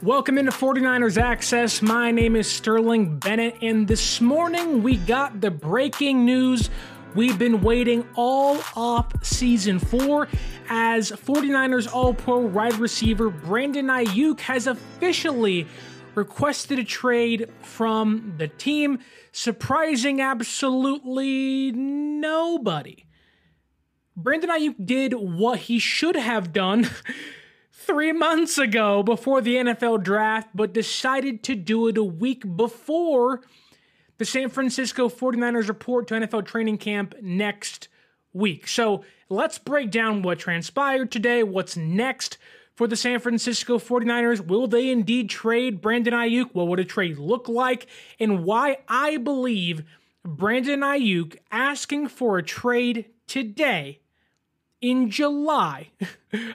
Welcome into 49ers Access. My name is Sterling Bennett, and this morning we got the breaking news we've been waiting all off season for, as 49ers All-Pro wide receiver Brandon Aiyuk has officially requested a trade from the team, surprising absolutely nobody. Brandon Aiyuk did what he should have done 3 months ago before the NFL draft, but decided to do it a week before the San Francisco 49ers report to NFL training camp next week. So let's break down what transpired today, what's next for the San Francisco 49ers. Will they indeed trade Brandon Aiyuk? What would a trade look like? And why I believe Brandon Aiyuk asking for a trade today in July,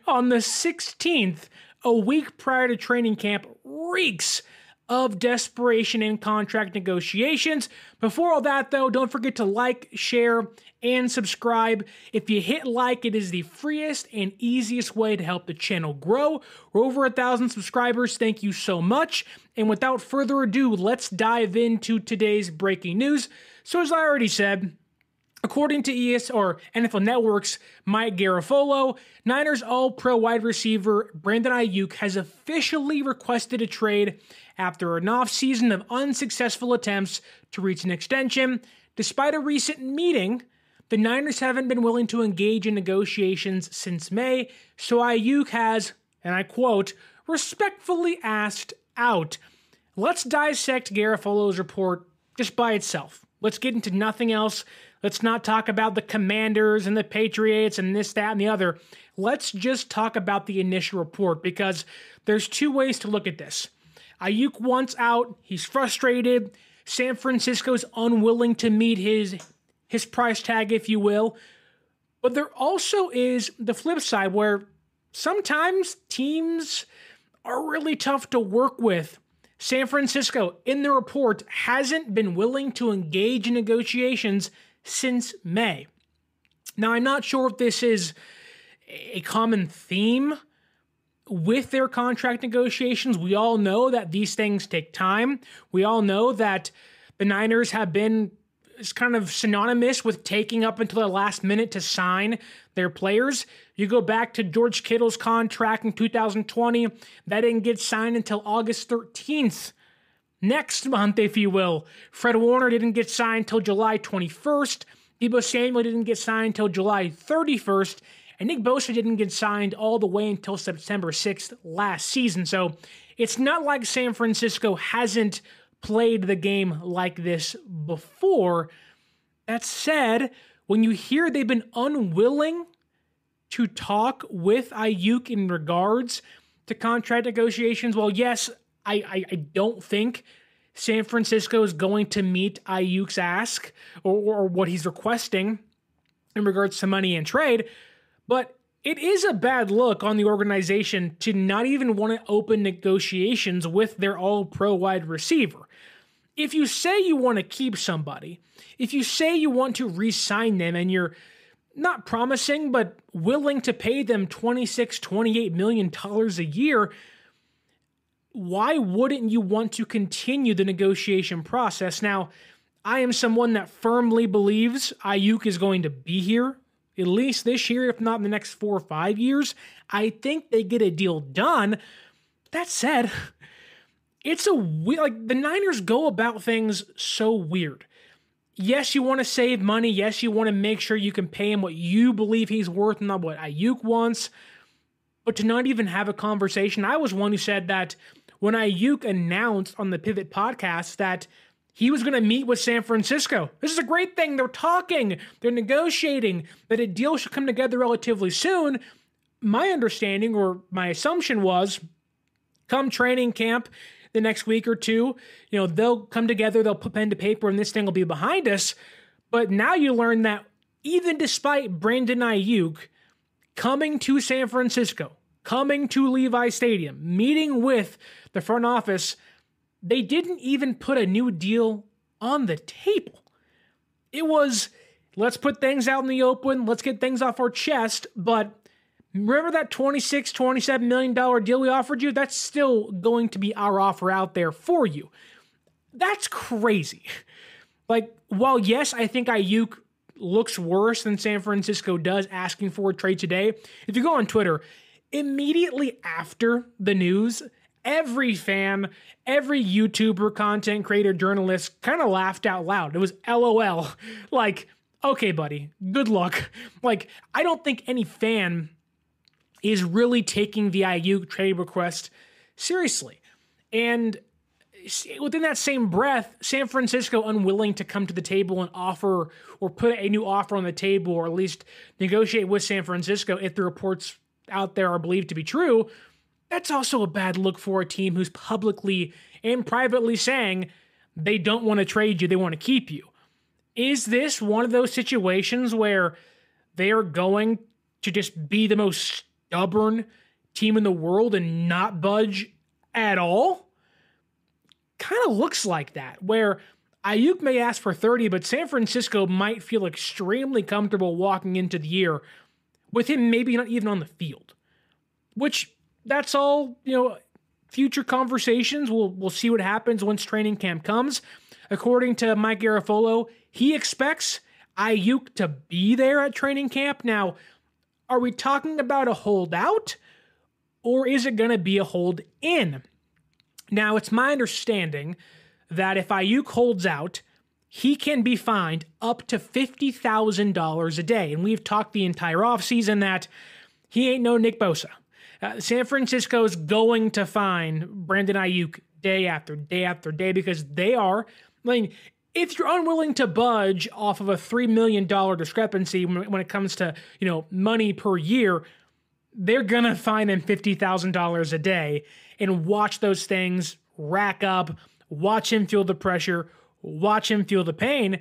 on the 16th, a week prior to training camp, reeks of desperation in contract negotiations. Before all that, though, don't forget to like, share, and subscribe. If you hit like, it is the freest and easiest way to help the channel grow. We're over 1,000 subscribers. Thank you so much. And without further ado, let's dive into today's breaking news. So as I already said, according to NFL Network's Mike Garafolo, Niners All-Pro wide receiver Brandon Aiyuk has officially requested a trade after an offseason of unsuccessful attempts to reach an extension. Despite a recent meeting, the Niners haven't been willing to engage in negotiations since May, so Aiyuk has, and I quote, respectfully asked out. Let's dissect Garafolo's report just by itself. Let's get into nothing else. Let's not talk about the Commanders and the Patriots and this, that, and the other. Let's just talk about the initial report, because there's two ways to look at this. Aiyuk wants out. He's frustrated. San Francisco's unwilling to meet his price tag, if you will. But there also is the flip side, where sometimes teams are really tough to work with. San Francisco, in the report, hasn't been willing to engage in negotiations since May. Now, I'm not sure if this is a common theme with their contract negotiations. We all know that these things take time. We all know that the Niners have been kind of synonymous with taking up until the last minute to sign their players. You go back to George Kittle's contract in 2020, that didn't get signed until August 13th. Next month, if you will. Fred Warner didn't get signed until July 21st. Deebo Samuel didn't get signed until July 31st. And Nick Bosa didn't get signed all the way until September 6th last season. So it's not like San Francisco hasn't played the game like this before. That said, when you hear they've been unwilling to talk with Aiyuk in regards to contract negotiations, well, yes, I don't think San Francisco is going to meet Aiyuk's ask or what he's requesting in regards to money and trade, but it is a bad look on the organization to not even want to open negotiations with their all-pro wide receiver. If you say you want to keep somebody, if you say you want to re-sign them and you're not promising but willing to pay them $26, $28 million a year, why wouldn't you want to continue the negotiation process? Now, I am someone that firmly believes Aiyuk is going to be here, at least this year, if not in the next 4 or 5 years. I think they get a deal done. That said, it's the Niners go about things so weird. Yes, you want to save money. Yes, you want to make sure you can pay him what you believe he's worth, not what Aiyuk wants. But to not even have a conversation, I was one who said that when Aiyuk announced on the Pivot podcast that he was going to meet with San Francisco. This is a great thing. They're talking. They're negotiating. That a deal should come together relatively soon. My understanding or my assumption was, come training camp the next week or two, they'll come together, they'll put pen to paper, and this thing will be behind us. But now you learn that even despite Brandon Aiyuk coming to San Francisco, coming to Levi Stadium, meeting with the front office, they didn't even put a new deal on the table. It was, let's put things out in the open, let's get things off our chest, but Remember that $26, $27 million deal we offered you? That's still going to be our offer out there for you. That's crazy. Like, while yes, I think Aiyuk looks worse than San Francisco does asking for a trade today, if you go on Twitter, immediately after the news, every fan, every YouTuber, content creator, journalist kind of laughed out loud. It was LOL. Like, okay, buddy, good luck. Like, I don't think any fan is really taking the Aiyuk trade request seriously. And within that same breath, San Francisco unwilling to come to the table and offer or put a new offer on the table, or at least negotiate with San Francisco if the reports out there are believed to be true, that's also a bad look for a team who's publicly and privately saying they don't want to trade you, they want to keep you. Is this one of those situations where they are going to just be the most stubborn team in the world and not budge at all? Kind of looks like that, where Aiyuk may ask for 30, but San Francisco might feel extremely comfortable walking into the year with him maybe not even on the field. Which, that's all, future conversations. We'll see what happens once training camp comes. According to Mike Garafolo, he expects Aiyuk to be there at training camp. Now, are we talking about a holdout, or is it going to be a hold in? Now, it's my understanding that if Aiyuk holds out, he can be fined up to $50,000 a day. And we've talked the entire offseason that he ain't no Nick Bosa. San Francisco's going to fine Brandon Aiyuk day after day after day because they are. I mean, if you're unwilling to budge off of a $3 million discrepancy when it comes to, money per year, they're going to fine him $50,000 a day and watch those things rack up, watch him feel the pressure, watch him feel the pain.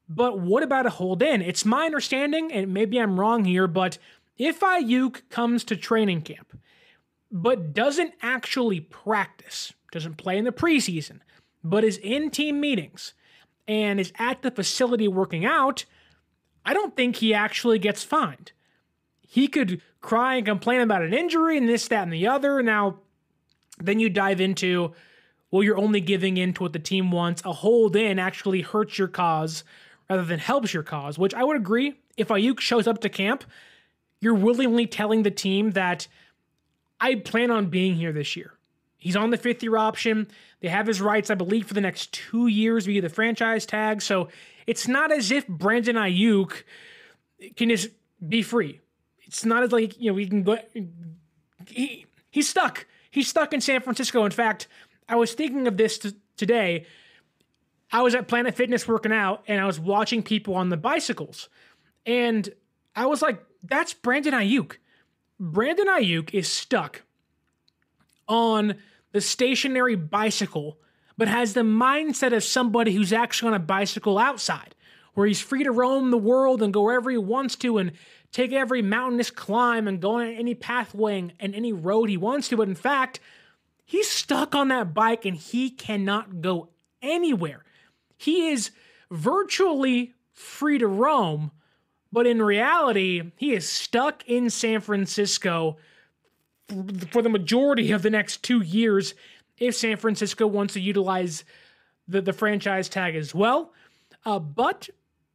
But what about a hold in? It's my understanding, and maybe I'm wrong here, but if Aiyuk comes to training camp, but doesn't actually practice, doesn't play in the preseason, but is in team meetings and is at the facility working out, I don't think he actually gets fined. He could cry and complain about an injury and this, that, and the other. Now, then you dive into, well, you're only giving in to what the team wants. A hold in actually hurts your cause rather than helps your cause, which I would agree. If Aiyuk shows up to camp, you're willingly telling the team that I plan on being here this year. He's on the fifth-year option. They have his rights, I believe, for the next 2 years via the franchise tag. So it's not as if Brandon Aiyuk can just be free. It's not as like, we can go. He's stuck. He's stuck in San Francisco. In fact, I was thinking of this today. I was at Planet Fitness working out, and I was watching people on the bicycles. And I was like, that's Brandon Aiyuk. Brandon Aiyuk is stuck on the stationary bicycle, but has the mindset of somebody who's actually on a bicycle outside, where he's free to roam the world and go wherever he wants to and take every mountainous climb and go on any pathway and any road he wants to. But in fact, he's stuck on that bike and he cannot go anywhere. He is virtually free to roam, but in reality, he is stuck in San Francisco for the majority of the next 2 years if San Francisco wants to utilize the franchise tag as well. But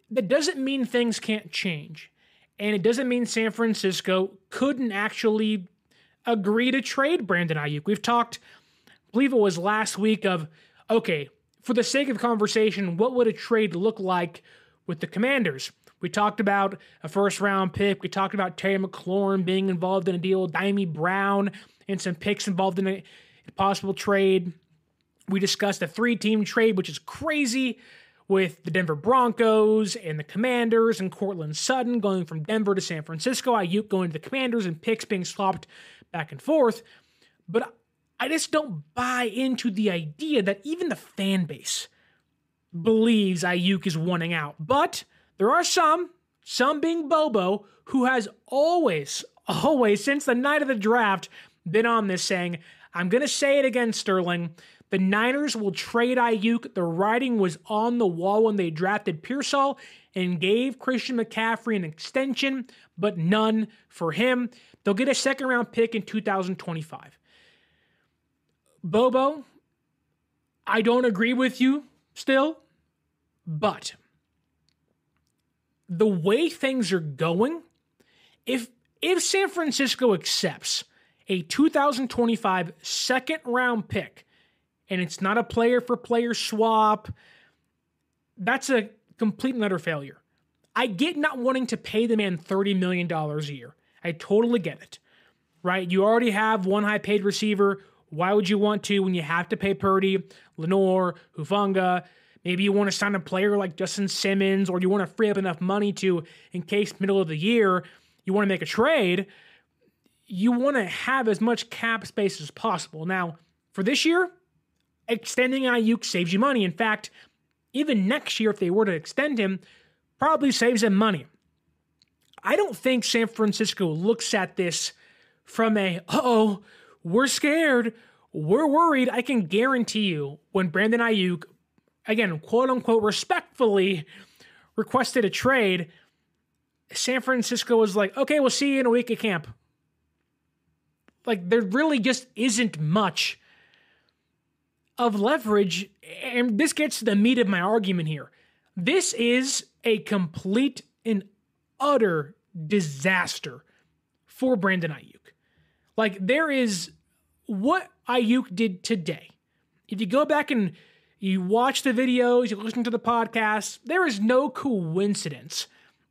that doesn't mean things can't change. And it doesn't mean San Francisco couldn't actually agree to trade Brandon Aiyuk. We've talked, I believe it was last week, of, okay, for the sake of conversation, what would a trade look like with the Commanders? We talked about a first-round pick. We talked about Terry McLaurin being involved in a deal, Dimey Brown, and some picks involved in a possible trade. We discussed a 3-team trade, which is crazy, with the Denver Broncos and the Commanders and Cortland Sutton going from Denver to San Francisco, Aiyuk going to the Commanders, and picks being swapped back and forth. But I just don't buy into the idea that even the fan base believes Aiyuk is wanting out. But there are some being Bobo, who has always, since the night of the draft, been on this saying, I'm going to say it again, Sterling, the Niners will trade Aiyuk. The writing was on the wall when they drafted Pearsall and gave Christian McCaffrey an extension but none for him. They'll get a second-round pick in 2025. Bobo, I don't agree with you still, but the way things are going, if San Francisco accepts a 2025 second-round pick, and it's not a player-for-player swap, that's a complete and utter failure. I get not wanting to pay the man $30 million a year. I totally get it, right? You already have one high-paid receiver. Why would you want to when you have to pay Purdy, Lenore, Hufanga? Maybe you want to sign a player like Justin Simmons, or you want to free up enough money to, in case middle of the year, you want to make a trade. You want to have as much cap space as possible. Now, for this year, extending Aiyuk saves you money. In fact, even next year, if they were to extend him, probably saves them money. I don't think San Francisco looks at this from a, we're scared, we're worried. I can guarantee you when Brandon Aiyuk, again, quote unquote, respectfully requested a trade, San Francisco was like, okay, we'll see you in a week at camp. Like, there really just isn't much of leverage, and this gets to the meat of my argument here. This is a complete and utter disaster for Brandon Aiyuk. Like, there is what Aiyuk did today. If you go back and you watch the videos, you listen to the podcast, there is no coincidence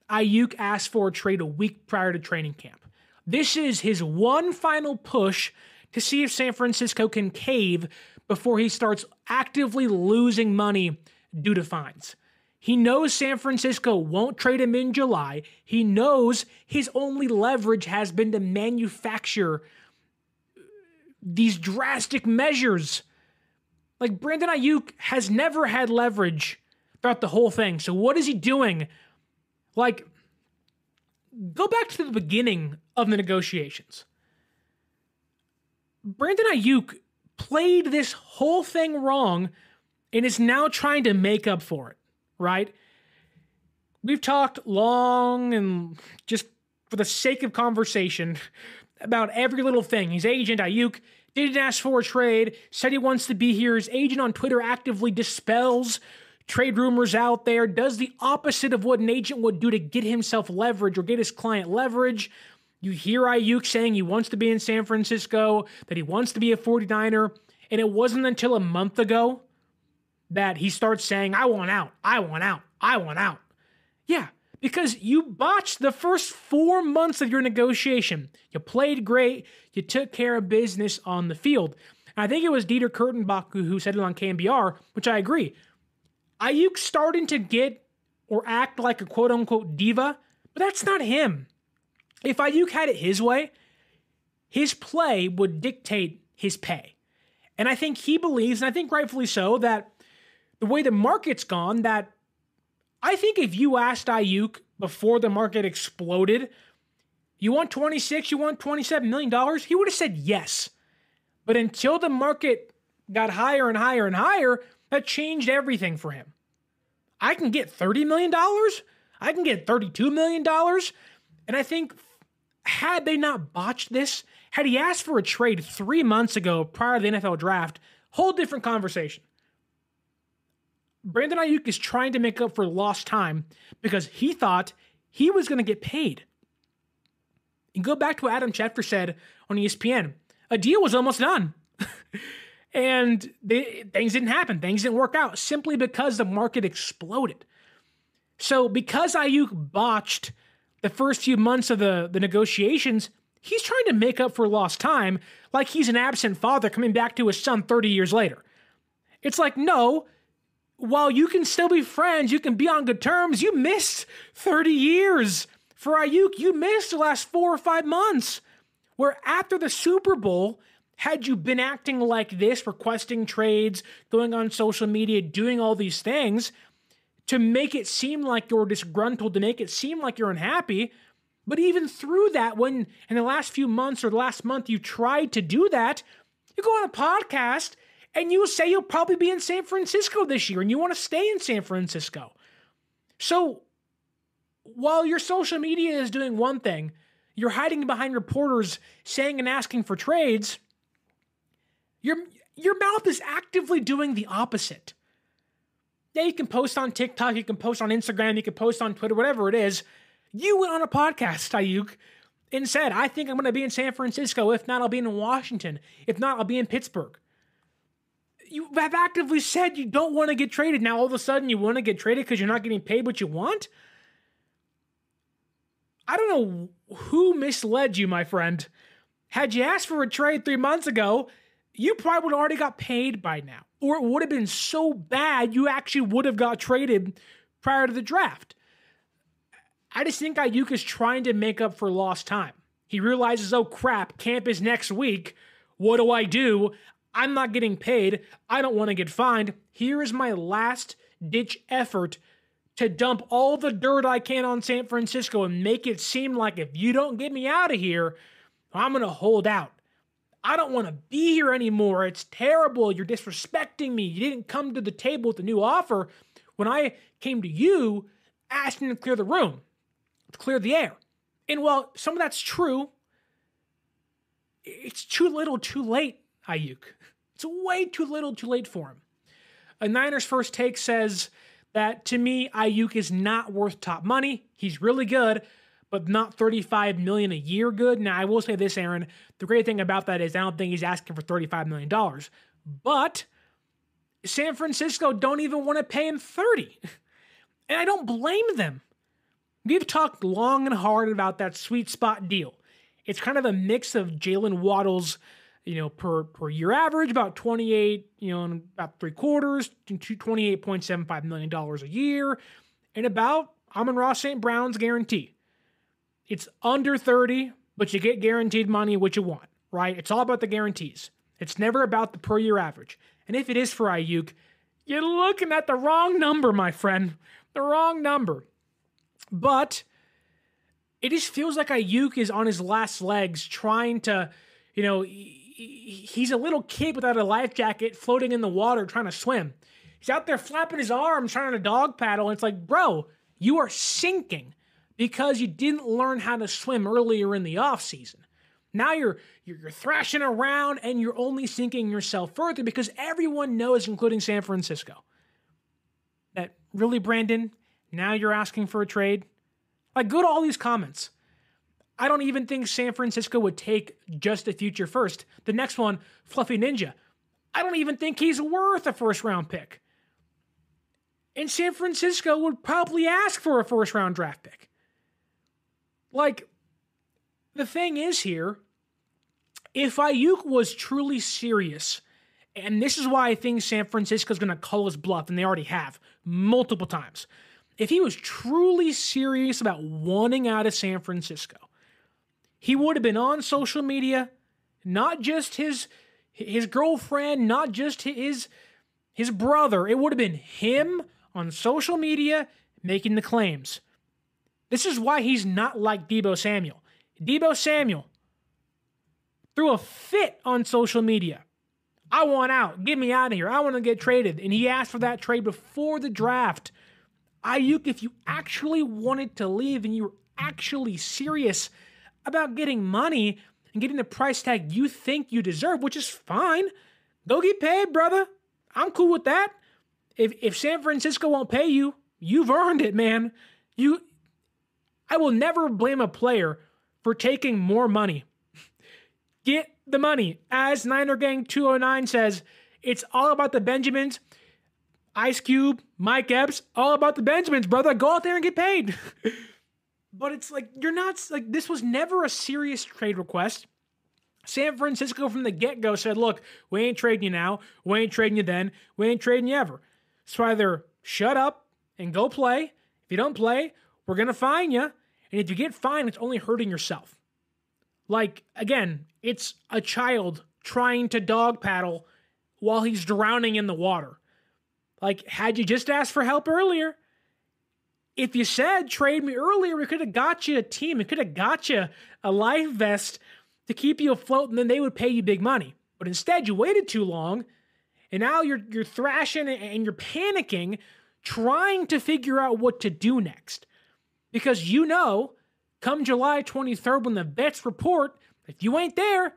Aiyuk asked for a trade a week prior to training camp. This is his one final push to see if San Francisco can cave before he starts actively losing money due to fines. He knows San Francisco won't trade him in July. He knows his only leverage has been to manufacture these drastic measures. Like, Brandon Aiyuk has never had leverage throughout the whole thing. So what is he doing? Like, go back to the beginning of the negotiations. Brandon Aiyuk played this whole thing wrong and is now trying to make up for it, right? We've talked long and just for the sake of conversation about every little thing. His agent, Aiyuk, didn't ask for a trade, said he wants to be here. His agent on Twitter actively dispels trade rumors out there, does the opposite of what an agent would do to get himself leverage or get his client leverage. You hear Aiyuk saying he wants to be in San Francisco, that he wants to be a 49er, and it wasn't until a month ago that he starts saying, I want out, I want out, I want out. Yeah, because you botched the first 4 months of your negotiation. You played great, you took care of business on the field. And I think it was Dieter Kurtenbach who said it on KNBR, which I agree. Aiyuk's starting to get or act like a quote-unquote diva, but that's not him. If Aiyuk had it his way, his play would dictate his pay. And I think he believes, and I think rightfully so, that the way the market's gone, that I think if you asked Aiyuk before the market exploded, you want 26, you want $27 million, he would have said yes. But until the market got higher and higher and higher, that changed everything for him. I can get $30 million. I can get $32 million. And I think had they not botched this, had he asked for a trade 3 months ago prior to the NFL draft, whole different conversation. Brandon Aiyuk is trying to make up for lost time because he thought he was going to get paid. You go back to what Adam Schefter said on ESPN. A deal was almost done. And things didn't happen. Things didn't work out simply because the market exploded. So because Aiyuk botched the first few months of the negotiations, he's trying to make up for lost time like he's an absent father coming back to his son 30 years later. It's like, no, while you can still be friends, you can be on good terms, you missed 30 years. For Aiyuk, you missed the last 4 or 5 months. Where after the Super Bowl, had you been acting like this, requesting trades, going on social media, doing all these things to make it seem like you're disgruntled, to make it seem like you're unhappy, but even through that, when in the last few months or the last month you tried to do that, you go on a podcast and you say you'll probably be in San Francisco this year and you want to stay in San Francisco. So while your social media is doing one thing, you're hiding behind reporters saying and asking for trades, your mouth is actively doing the opposite. Yeah, you can post on TikTok, you can post on Instagram, you can post on Twitter, whatever it is. You went on a podcast, Aiyuk, and said, I think I'm going to be in San Francisco. If not, I'll be in Washington. If not, I'll be in Pittsburgh. You have actively said you don't want to get traded. Now, all of a sudden, you want to get traded because you're not getting paid what you want? I don't know who misled you, my friend. Had you asked for a trade 3 months ago, you probably would have already got paid by now. Or it would have been so bad you actually would have got traded prior to the draft. I just think Aiyuk is trying to make up for lost time. He realizes, oh crap, camp is next week. What do? I'm not getting paid. I don't want to get fined. Here is my last ditch effort to dump all the dirt I can on San Francisco and make it seem like if you don't get me out of here, I'm going to hold out. I don't want to be here anymore. It's terrible. You're disrespecting me. You didn't come to the table with a new offer when I came to you asking to clear the room, to clear the air. And while some of that's true, it's too little too late, Aiyuk. It's way too little too late for him. A Niners First Take says that, to me, Aiyuk is not worth top money. He's really good, but not $35 million a year good. Now, I will say this, Aaron. The great thing about that is I don't think he's asking for $35 million. But San Francisco don't even want to pay him $30. And I don't blame them. We've talked long and hard about that sweet spot deal. It's kind of a mix of Jalen Waddle's, per year average, about 28, and about 3/4 to $28.75 million a year, and about Amon-Ra St. Brown's guarantee. It's under 30, but you get guaranteed money what you want, right? It's all about the guarantees. It's never about the per year average. And if it is for Aiyuk, you're looking at the wrong number, my friend. The wrong number. But it just feels like Aiyuk is on his last legs trying to, he's a little kid without a life jacket floating in the water trying to swim. He's out there flapping his arms trying to dog paddle. And it's like, bro, you are sinking because you didn't learn how to swim earlier in the offseason. Now you're thrashing around and you're only sinking yourself further because everyone knows, including San Francisco, that really, Brandon, now you're asking for a trade? Like, go to all these comments. I don't even think San Francisco would take just a future first. The next one, Fluffy Ninja. I don't even think he's worth a first-round pick. And San Francisco would probably ask for a first-round draft pick. Like, the thing is here, if Aiyuk was truly serious, and this is why I think San Francisco's going to call his bluff, and they already have, multiple times. If he was truly serious about wanting out of San Francisco, he would have been on social media, not just his girlfriend, not just his brother. It would have been him on social media making the claims. This is why he's not like Deebo Samuel. Deebo Samuel threw a fit on social media. I want out. Get me out of here. I want to get traded. And he asked for that trade before the draft. Aiyuk, if you actually wanted to leave and you were actually serious about getting money and getting the price tag you think you deserve, which is fine, go get paid, brother. I'm cool with that. If San Francisco won't pay you, you've earned it, man. I will never blame a player for taking more money. Get the money. As Niner Gang 209 says, it's all about the Benjamins. Ice Cube, Mike Epps, all about the Benjamins, brother. Go out there and get paid. But it's like, you're not, like, this was never a serious trade request. San Francisco from the get-go said, look, we ain't trading you now. We ain't trading you then. We ain't trading you ever. So either shut up and go play. If you don't play, we're going to fine you. And if you get fined, it's only hurting yourself. Like, again, it's a child trying to dog paddle while he's drowning in the water. Like, had you just asked for help earlier, if you said trade me earlier, we could have got you a team. We could have got you a life vest to keep you afloat, and then they would pay you big money. But instead, you waited too long, and now you're thrashing and you're panicking, trying to figure out what to do next. Because come July 23rd when the vets report, if you ain't there,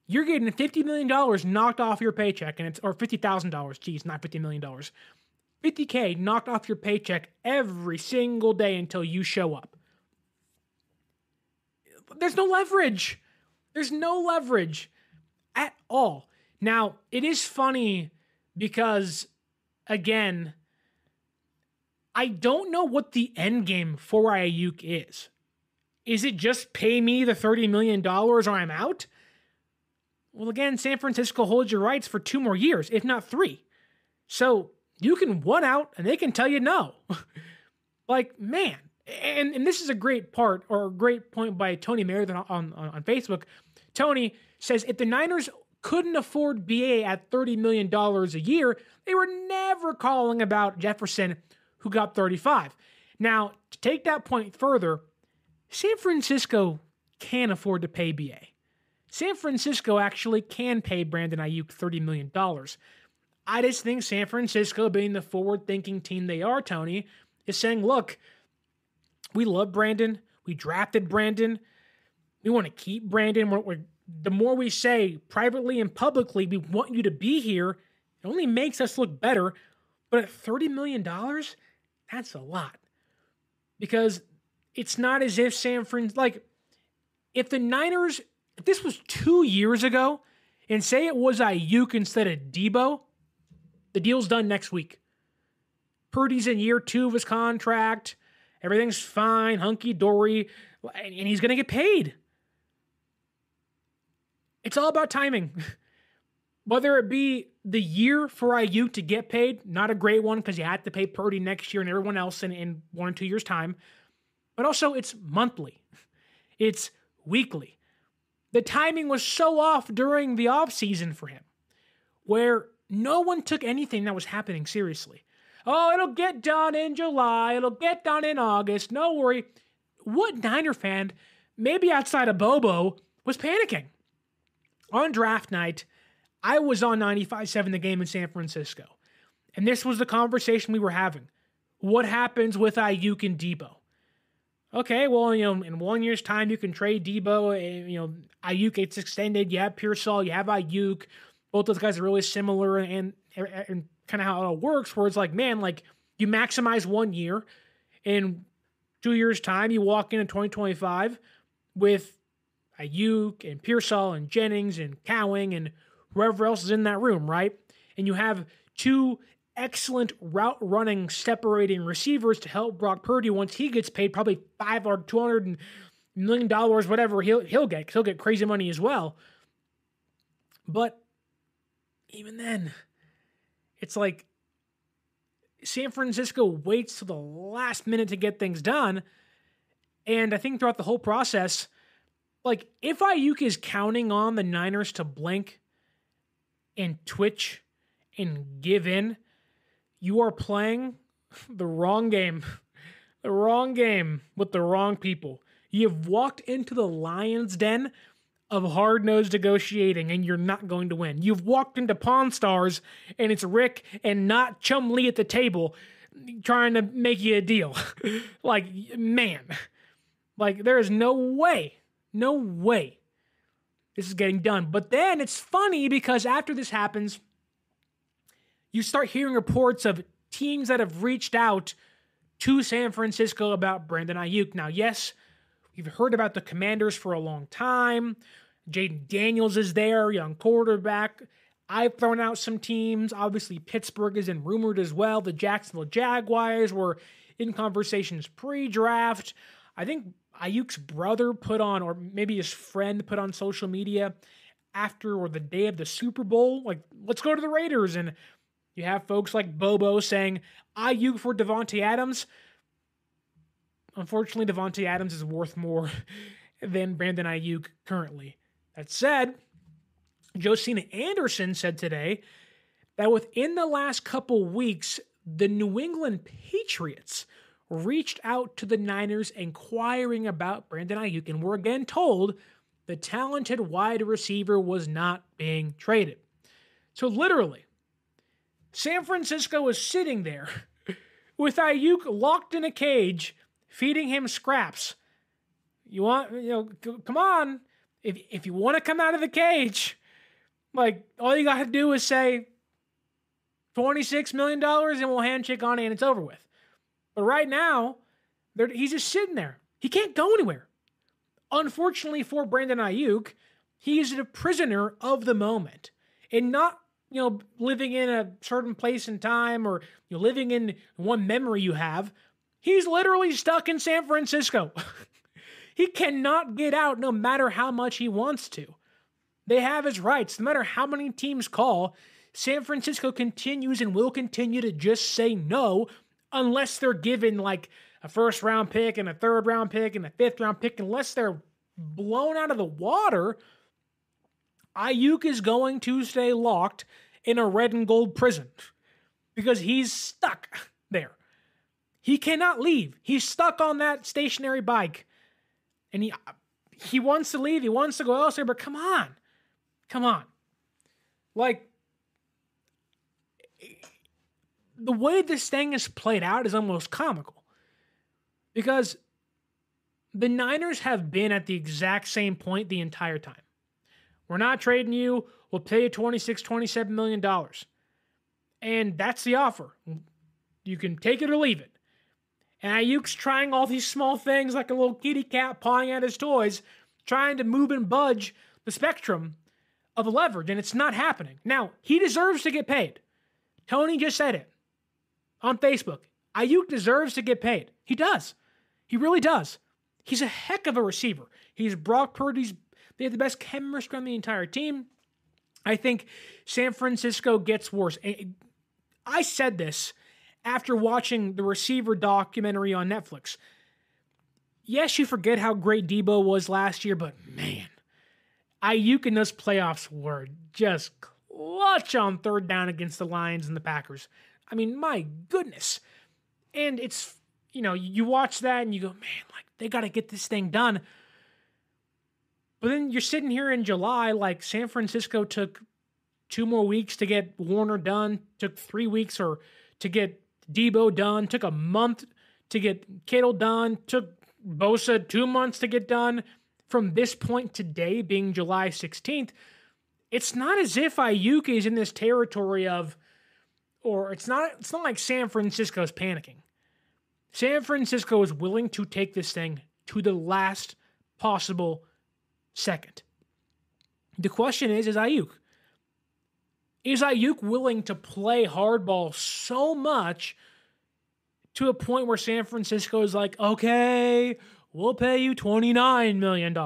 you're getting $50 million knocked off your paycheck, or $50,000, geez, not $50 million. $50K knocked off your paycheck every single day until you show up. There's no leverage. There's no leverage at all. Now, it is funny because, again, I don't know what the end game for Aiyuk is. Is it just pay me the $30 million or I'm out? Well, again, San Francisco holds your rights for 2 more years, if not 3. So you can one out and they can tell you no. Man. And this is a great part, or a great point by Tony Meredith on Facebook. Tony says if the Niners couldn't afford BA at $30 million a year, they were never calling about Jefferson, who got 35. Now, to take that point further, San Francisco can afford to pay BA. San Francisco actually can pay Brandon Aiyuk $30 million. I just think San Francisco, being the forward-thinking team they are, Tony, is saying, look, we love Brandon. We drafted Brandon. We want to keep Brandon. The more we say privately and publicly, we want you to be here, it only makes us look better. But at $30 million, that's a lot. Because it's not as if if the Niners, if this was 2 years ago, and say it was Aiyuk instead of Debo, the deal's done next week. Purdy's in year 2 of his contract. Everything's fine, hunky-dory, and he's going to get paid. It's all about timing. Whether it be the year for Aiyuk to get paid, not a great one because you had to pay Purdy next year and everyone else in 1 or 2 years' time, but also it's monthly. It's weekly. The timing was so off during the offseason for him, where no one took anything that was happening seriously. Oh, it'll get done in July. It'll get done in August. No worry. What Niner fan, maybe outside of Bobo, was panicking? On draft night, I was on 95.7 The Game in San Francisco. And this was the conversation we were having. What happens with Aiyuk and Debo? Okay, well, in 1 year's time, you can trade Debo. Aiyuk gets extended. You have Pearsall. You have Aiyuk. Both those guys are really similar and kind of how it all works, where it's you maximize 1 year. In 2 years' time, you walk in 2025 with Aiyuk and Pearsall and Jennings and Cowing and whoever else is in that room, right? And you have 2 excellent route-running, separating receivers to help Brock Purdy once he gets paid probably $500 or $200 million, whatever he'll get, because he'll get crazy money as well. But even then, it's San Francisco waits till the last minute to get things done. And I think throughout the whole process, if Aiyuk is counting on the Niners to blink and twitch and give in, you are playing the wrong game. The wrong game with the wrong people. You've walked into the lion's den of hard-nosed negotiating, and you're not going to win. You've walked into Pawn Stars, and it's Rick and not Chum Lee at the table trying to make you a deal. Man. There is no way this is getting done. But then it's funny because after this happens, you start hearing reports of teams that have reached out to San Francisco about Brandon Aiyuk. Now, yes, we've heard about the Commanders for a long time. Jaden Daniels is there, young quarterback. I've thrown out some teams. Obviously, Pittsburgh is in rumored as well. The Jacksonville Jaguars were in conversations pre-draft. I think Ayuk's brother put on, or maybe his friend put on social media after or the day of the Super Bowl, let's go to the Raiders. And you have folks like Bobo saying, Aiyuk for Devontae Adams. Unfortunately, Devontae Adams is worth more than Brandon Aiyuk currently. That said, Josina Anderson said today that within the last couple weeks, the New England Patriots reached out to the Niners inquiring about Brandon Aiyuk and were again told the talented wide receiver was not being traded. So literally, San Francisco is sitting there with Aiyuk locked in a cage, feeding him scraps. Come on. If you want to come out of the cage, like, all you got to do is say $26 million and we'll handshake on it and it's over with. But right now, he's just sitting there. He can't go anywhere. Unfortunately for Brandon Aiyuk, he is a prisoner of the moment and not, living in a certain place and time or living in one memory you have. He's literally stuck in San Francisco. He cannot get out no matter how much he wants to. They have his rights. No matter how many teams call, San Francisco continues and will continue to just say no unless they're given like a first-round pick and a third-round pick and a fifth-round pick. Unless they're blown out of the water, Aiyuk is going to stay locked in a red and gold prison because he's stuck there. He cannot leave. He's stuck on that stationary bike. And he wants to leave. He wants to go elsewhere, but come on. Like, the way this thing is played out is almost comical. Because the Niners have been at the exact same point the entire time. We're not trading you. We'll pay you $26, $27 million. And that's the offer. You can take it or leave it. And Aiyuk's trying all these small things like a little kitty cat pawing at his toys, trying to move and budge the spectrum of leverage, and it's not happening. Now, he deserves to get paid. Tony just said it on Facebook. Aiyuk deserves to get paid. He does. He really does. He's a heck of a receiver. He's Brock Purdy's. They have the best chemistry on the entire team. I think San Francisco gets worse. I said this after watching the receiver documentary on Netflix. Yes, you forget how great Debo was last year, but man, Aiyuk in those playoffs were just clutch on third down against the Lions and the Packers. I mean, my goodness. And it's, you watch that and you go, man, like, they got to get this thing done. But then you're sitting here in July, like, San Francisco took 2 more weeks to get Warner done, took 3 weeks to get Debo done, took a month to get Kittle done, took Bosa 2 months to get done. From this point today, being July 16th, it's not as if Aiyuk is in this territory of, or it's not like San Francisco's panicking. San Francisco is willing to take this thing to the last possible second. The question is Aiyuk? Is Aiyuk willing to play hardball so much to a point where San Francisco is like, okay, we'll pay you $29 million.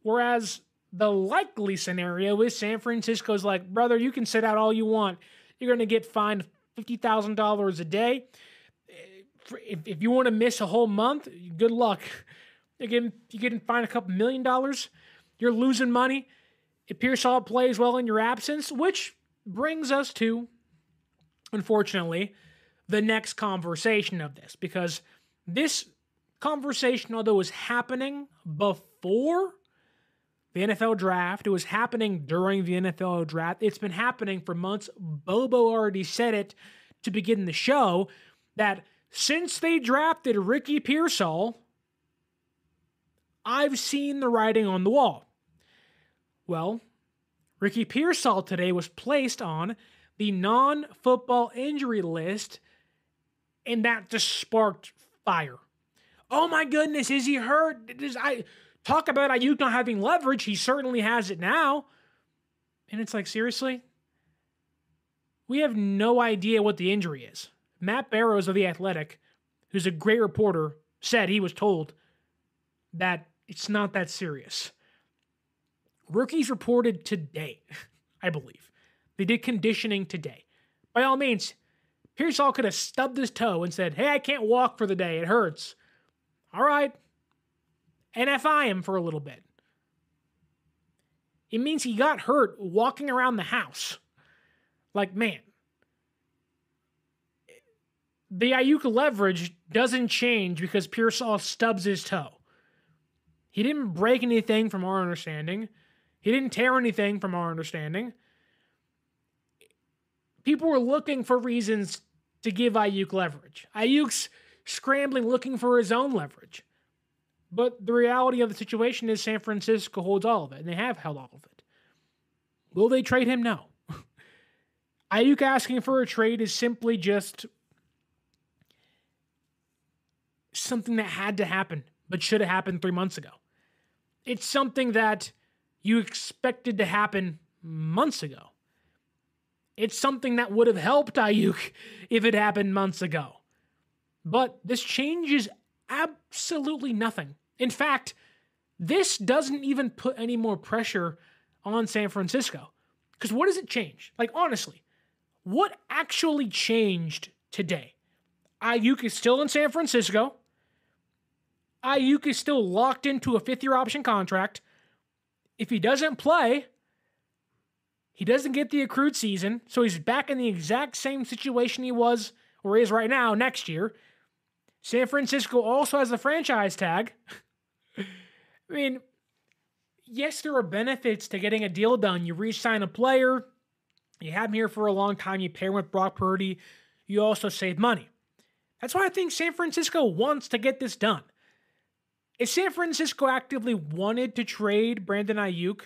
Whereas the likely scenario is San Francisco's like, brother, you can sit out all you want. You're going to get fined $50,000 a day. If you want to miss a whole month, good luck. You're getting fined a couple $1 million. You're losing money. If Pearsall plays well in your absence, which brings us to, unfortunately, the next conversation of this. Because this conversation, although it was happening before the NFL draft, it was happening during the NFL draft, it's been happening for months. Bobo already said it to begin the show, that since they drafted Ricky Pearsall, I've seen the writing on the wall. Well, Ricky Pearsall today was placed on the non-football injury list, and that just sparked fire. Oh my goodness, is he hurt? Talk about Aiyuk not having leverage. He certainly has it now. And it's like, seriously? We have no idea what the injury is. Matt Barrows of The Athletic, who's a great reporter, said he was told that it's not that serious. Rookies reported today, I believe. They did conditioning today. By all means, Pearsall could have stubbed his toe and said, hey, I can't walk for the day. It hurts. All right. NFI him for a little bit. It means he got hurt walking around the house. Like, man. The Aiyuk leverage doesn't change because Pearsall stubs his toe. He didn't break anything from our understanding. He didn't tear anything from our understanding. People were looking for reasons to give Aiyuk leverage. Aiyuk's scrambling, looking for his own leverage. But the reality of the situation is San Francisco holds all of it, and they have held all of it. Will they trade him? No. Aiyuk asking for a trade is simply just something that had to happen, but should have happened 3 months ago. It's something that you expected to happen months ago. It's something that would have helped Aiyuk if it happened months ago. But this changes absolutely nothing. In fact, this doesn't even put any more pressure on San Francisco. Because what does it change? Like, honestly, what actually changed today? Aiyuk is still in San Francisco. Aiyuk is still locked into a 5th-year option contract. If he doesn't play, he doesn't get the accrued season, so he's back in the exact same situation he was, or is right now, next year. San Francisco also has a franchise tag. I mean, yes, there are benefits to getting a deal done. You re-sign a player, you have him here for a long time, you pair him with Brock Purdy, you also save money. That's why I think San Francisco wants to get this done. If San Francisco actively wanted to trade Brandon Aiyuk,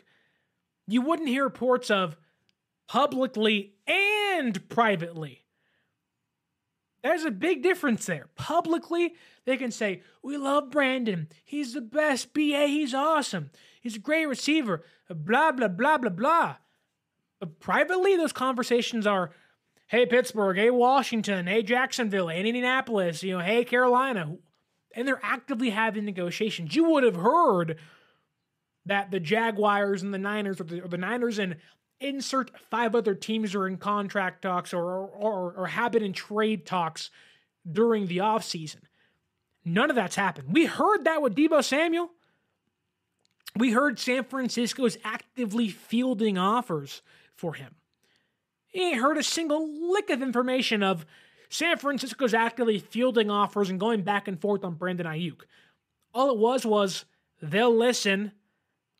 you wouldn't hear reports of publicly and privately. There's a big difference there. Publicly, they can say, we love Brandon. He's the best. BA, he's awesome. He's a great receiver. Blah, blah, blah, blah, blah. But privately, those conversations are, hey, Pittsburgh. Hey, Washington. Hey, Jacksonville. Hey, Indianapolis. Hey, Carolina. And they're actively having negotiations. You would have heard that the Jaguars and the Niners, or the Niners and insert 5 other teams are in contract talks or have been in trade talks during the offseason. None of that's happened. We heard that with Deebo Samuel. We heard San Francisco is actively fielding offers for him. He ain't heard a single lick of information of San Francisco's actively fielding offers and going back and forth on Brandon Aiyuk. All it was they'll listen,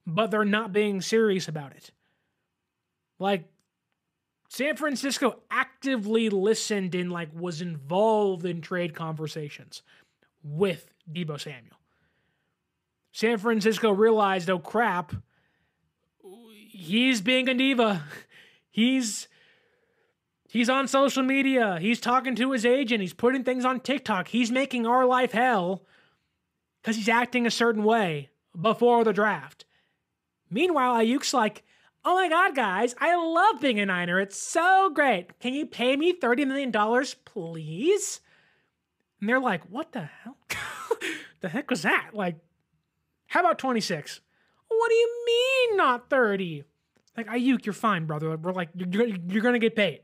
but they're not being serious about it. Like, San Francisco actively listened and was involved in trade conversations with Deebo Samuel. San Francisco realized, oh crap, he's being a diva. He's on social media. He's talking to his agent. He's putting things on TikTok. He's making our life hell because he's acting a certain way before the draft. Meanwhile, Ayuk's like, oh my God, guys, I love being a Niner. It's so great. Can you pay me $30 million, please? And they're like, what the hell? The heck was that? How about 26? What do you mean not 30? Aiyuk, you're fine, brother. We're you're going to get paid.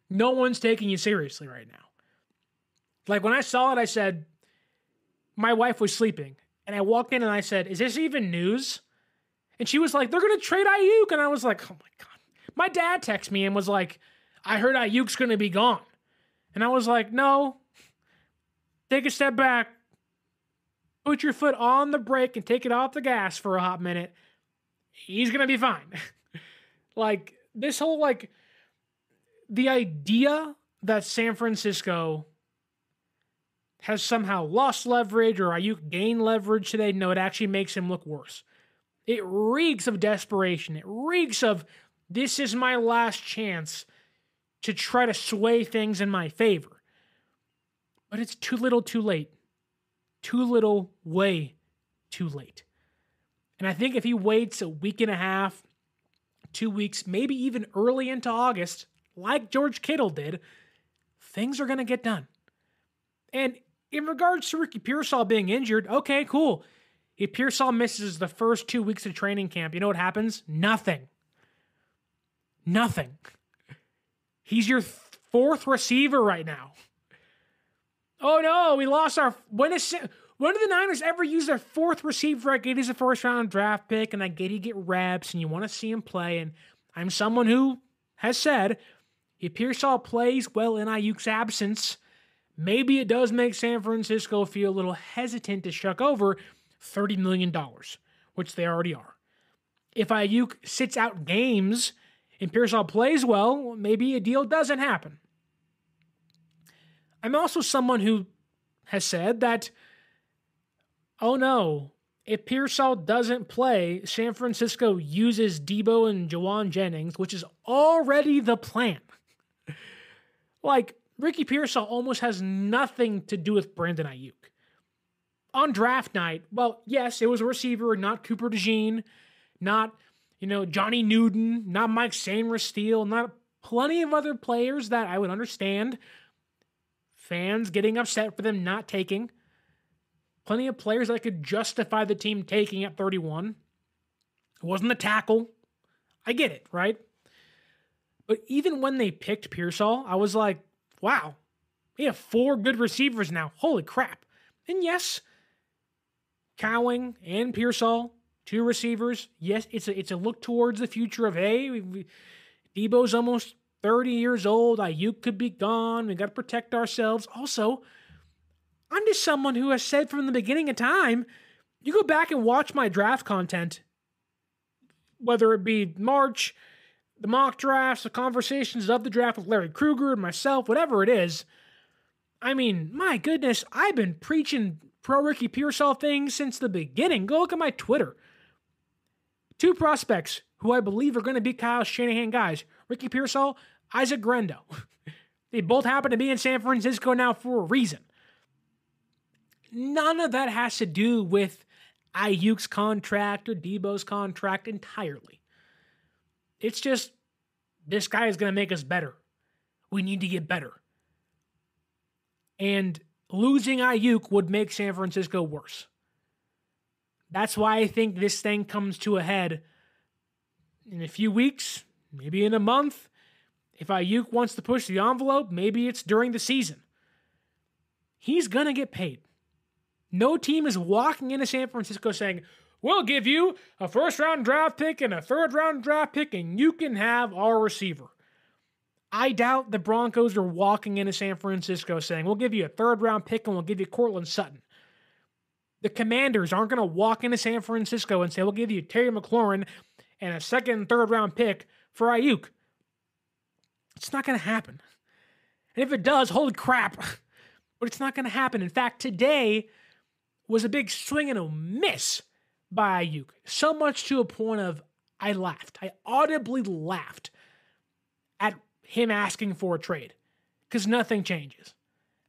No one's taking you seriously right now. When I saw it, I said, my wife was sleeping. And I walked in and I said, is this even news? And she was like, they're going to trade Aiyuk. And I was like, oh my God. My dad texted me and was like, I heard Ayuk's going to be gone. And I was like, no. Take a step back. Put your foot on the brake and take it off the gas for a hot minute. He's going to be fine. This whole, the idea that San Francisco has somehow lost leverage or Aiyuk gained leverage today, no, it actually makes him look worse. It reeks of desperation. It reeks of, this is my last chance to try to sway things in my favor. But it's too little too late. Too little, way too late. And I think if he waits a week and a half, 2 weeks, maybe even early into August, like George Kittle did, things are going to get done. And in regards to Ricky Pearsall being injured, okay, cool. If Pearsall misses the first 2 weeks of training camp, you know what happens? Nothing. Nothing. He's your 4th receiver right now. Oh no, we lost our... When did the Niners ever use their 4th receiver? I get he's a first-round draft pick, and I get he get reps, and you want to see him play, and I'm someone who has said, if Pearsall plays well in Ayuk's absence, maybe it does make San Francisco feel a little hesitant to shuck over $30 million, which they already are. If Aiyuk sits out games and Pearsall plays well, maybe a deal doesn't happen. I'm also someone who has said that, oh no, if Pearsall doesn't play, San Francisco uses Debo and Jawan Jennings, which is already the plan. Like, Ricky Pearsall almost has nothing to do with Brandon Aiyuk. On draft night, well, yes, it was a receiver, not Cooper DeJean, not, Johnny Newton, not Mike Sainristil, not plenty of other players that I would understand fans getting upset for them not taking. Plenty of players that could justify the team taking at 31. It wasn't a tackle. I get it, right? But even when they picked Pearsall, I was like, wow, we have 4 good receivers now. Holy crap. And yes, Cowing and Pearsall, 2 receivers. Yes, it's a look towards the future of, hey, Debo's almost 30 years old. Aiyuk could be gone. We got to protect ourselves. Also, I'm just someone who has said from the beginning of time, you go back and watch my draft content, whether it be March, the mock drafts, the conversations of the draft with Larry Krueger and myself, whatever it is. I mean, my goodness, I've been preaching pro Ricky Pearsall things since the beginning. Go look at my Twitter. 2 prospects who I believe are going to be Kyle Shanahan guys. Ricky Pearsall, Isaac Grendo. They both happen to be in San Francisco now for a reason. None of that has to do with Aiyuk's contract or Debo's contract entirely. It's just, this guy is going to make us better. We need to get better. And losing Aiyuk would make San Francisco worse. That's why I think this thing comes to a head in a few weeks, maybe in a month. If Aiyuk wants to push the envelope, maybe it's during the season. He's going to get paid. No team is walking into San Francisco saying, we'll give you a first-round draft pick and a third-round draft pick, and you can have our receiver. I doubt the Broncos are walking into San Francisco saying, we'll give you a third-round pick and we'll give you Cortland Sutton. The Commanders aren't going to walk into San Francisco and say, we'll give you Terry McLaurin and a second and third-round pick for Aiyuk. It's not going to happen. And if it does, holy crap. But it's not going to happen. In fact, today was a big swing and a miss by Aiyuk. So much to a point of I laughed. I audibly laughed at him asking for a trade because nothing changes.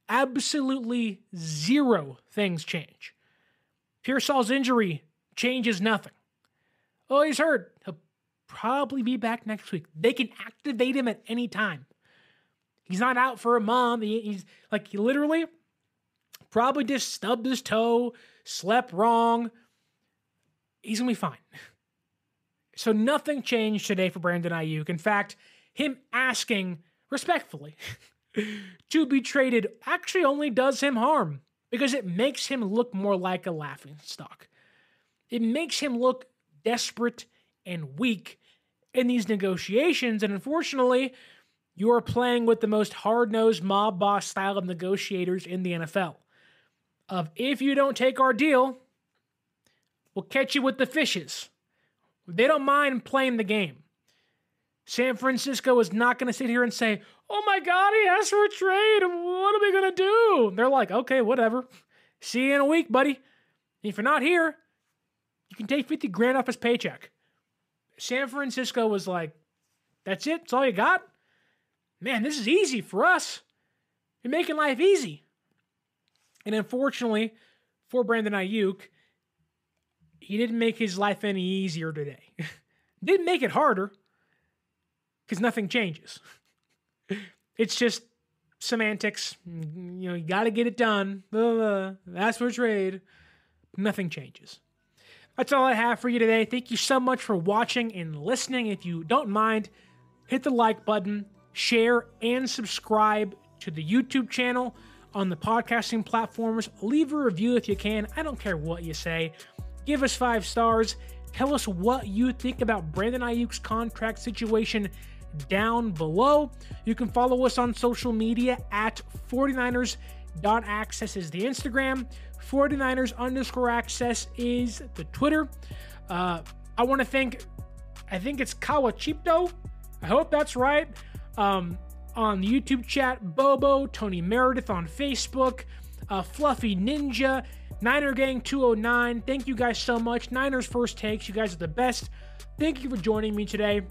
Absolutely 0 things change. Pearsall's injury changes nothing. Oh, he's hurt. He'll probably be back next week. They can activate him at any time. He's not out for a month. He literally probably just stubbed his toe, slept wrong. He's going to be fine. So nothing changed today for Brandon Aiyuk. In fact, him asking respectfully to be traded actually only does him harm because it makes him look more like a laughingstock. It makes him look desperate and weak in these negotiations. And unfortunately, you are playing with the most hard-nosed mob boss style of negotiators in the NFL. Of if you don't take our deal, we'll catch you with the fishes. They don't mind playing the game. San Francisco is not going to sit here and say, oh my God, he asked for a trade. What are we going to do? They're like, okay, whatever. See you in a week, buddy. If you're not here, you can take $50,000 off his paycheck. San Francisco was like, that's it? That's all you got? Man, this is easy for us. You're making life easy. And unfortunately, for Brandon Aiyuk, he didn't make his life any easier today. Didn't make it harder, because nothing changes. It's just semantics. You got to get it done. That's for trade. Nothing changes. That's all I have for you today. Thank you so much for watching and listening. If you don't mind, hit the like button, share, and subscribe to the YouTube channel on the podcasting platforms. Leave a review if you can. I don't care what you say. Give us 5 stars. Tell us what you think about Brandon Aiyuk's contract situation down below. You can follow us on social media at 49ers.access is the Instagram. 49ers_access is the Twitter. I want to thank, I think it's Kawachipto. I hope that's right. on the YouTube chat, Bobo, Tony Meredith on Facebook, Fluffy Ninja, Niner Gang 209. Thank you guys so much. Niners First Takes, you guys are the best. Thank you for joining me today.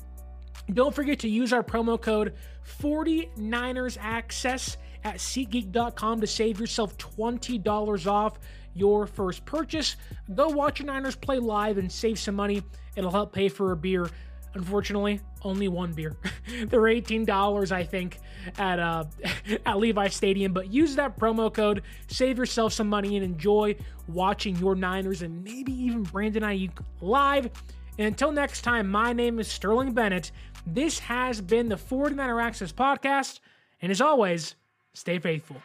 Don't forget to use our promo code 49ersaccess at SeatGeek.com to save yourself $20 off your first purchase. Go watch your Niners play live and save some money. It'll help pay for a beer. Unfortunately, only one beer. They're $18, I think, at Levi Stadium. But use that promo code, save yourself some money, and enjoy watching your Niners and maybe even Brandon Aiyuk live. And until next time, my name is Sterling Bennett. This has been the 49er Access Podcast. And as always, stay faithful.